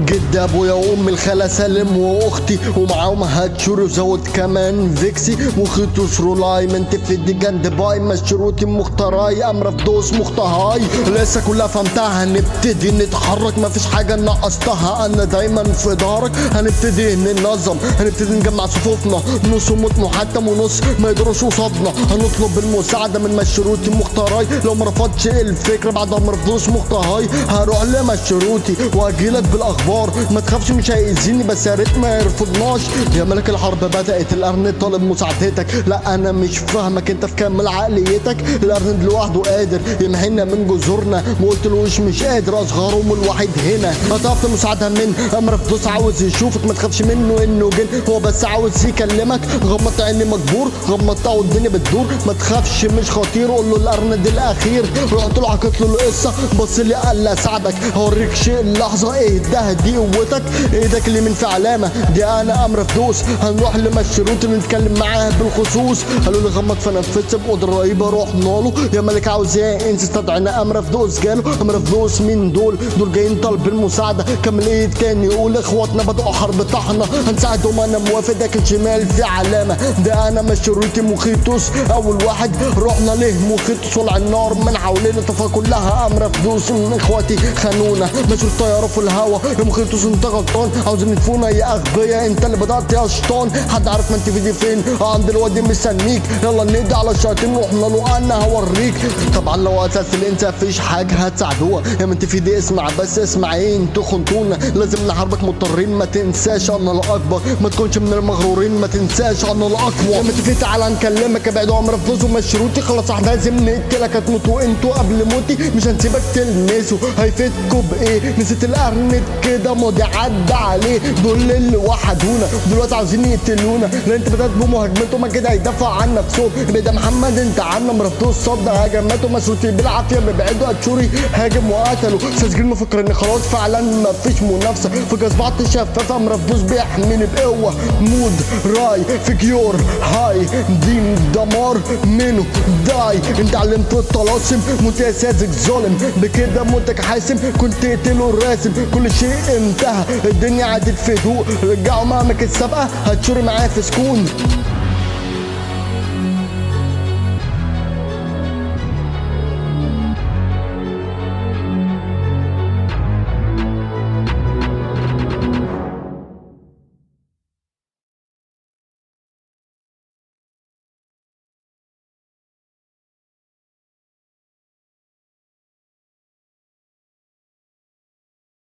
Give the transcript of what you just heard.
جد ابويا وامي الخالة سالم واختي ومعاهم هاتشوري وزود كمان فيكسي وخيتوس رولاي من تفيدي جند باي مشروطي مختاراي امرا في دوس مختهاي لسه كلها فهمتها. هنبتدي نتحرك مفيش حاجة نقصتها انا دايما في دارك. هنبتدي ننظم هنبتدي نجمع صفوفنا نص موت محتم ونص ما يقدروش قصادنا. هنطلب المساعدة من مشروطي مختاراي لو ما رفضش الفكرة بعد ما رفضوش مختهاي هروح لمشروطي واجيلك بالاخبار. ما تخافش مش هيأذيني بس يا ريت ما يرفضناش. يا ملك الحرب بدأت الارنب طالب مساعدتك. لا انا مش فاهمك انت في كامل عقليتك. الارنب لوحده قادر يمحينا من جذورنا ما قلتلوش مش قادر اصغرهم الوحيد هنا. هتعرف المساعدة من امر في دوس عاوز يشوفك ما تخافش منه انه جن هو بس عاوز يكلمك. غمضت عيني مجبور غمضتها والدنيا بتدور ما تخافش مش خطير. قول له الارنب الاخير رحت له حكيت له القصه بص لي قال لي اساعدك هوريك شيء اللحظه ايه ده دي قوتك ايدك اليمين في علامه دي انا امر في دوس. هنروح لمشروطي نتكلم معاه بالخصوص. قالوا لي غمض فنفذت بقدره رهيبه رحنا له. يا ملك عاوز ايه انت استدعينا امر في دوس جاله. امر في دوس مين دول جايين طالب المساعده. كمل ايد كان يقول اخواتنا بدأوا حرب طحنه هنساعدهم انا موافق لكن شمال في علامه ده انا مشروطي مخيتوس اول واحد رحنا ليه مخيتوس ولع النار من حوالينا طفى كلها امر في دوس من اخواتي خانونا مشوا الطياره في الهوا يا مخيتوس انت غلطان عاوزين يدفونا يا اغبياء انت اللي بدأت يا شيطان. حد عارف ما انت في دي فين عند الوادي مستنيك يلا ندي على الشياطين رحنا له انا هوريك. طبعا لو اساس الانسان مفيش حاجه هتساعدوها يا ما انت في دي اسمع بس اسمع ايه انتوا خنتونا لازم نحاربك مضطرين ما تنساش انا الاكبر ما تكونش من المغرورين ما تنساش انا الاقوى. يا ما انت في تعالى نكلمك ابعدوا امر في دوس ومشروطي خلاص احنا لازم نقتلك هتموتوا انتوا قبل موتي مش هنسيبك تلمسوا هيفيدكوا بايه نسيت الارنب كده ماضي عدى عليه دول اللي وحدونا دلوقتي عاوزين يقتلونا لا انت بدأت بمهاجمتهم كده هيدافعوا عن نفسهم. ابعد يا محمد انت عنا مرفتوه الصد هجماته مشروطي بالعافيه بيبعدوا هتشوري هاجم وقتلوا تسجيل مفكر ان خلاص فعلا مفيش منافسه في جذبات شفافه مرفضوش بيحميني بقوه مود راي فيكيور هاي دين دمار منه داي انت علمت الطلاسم موت يا ساذج ظالم بكده موتك حاسم كنت تقتله الراسم كل شيء انتهى الدنيا عادت في هدوء رجعوا مهمك السابقه هتشوري معايا في سكون.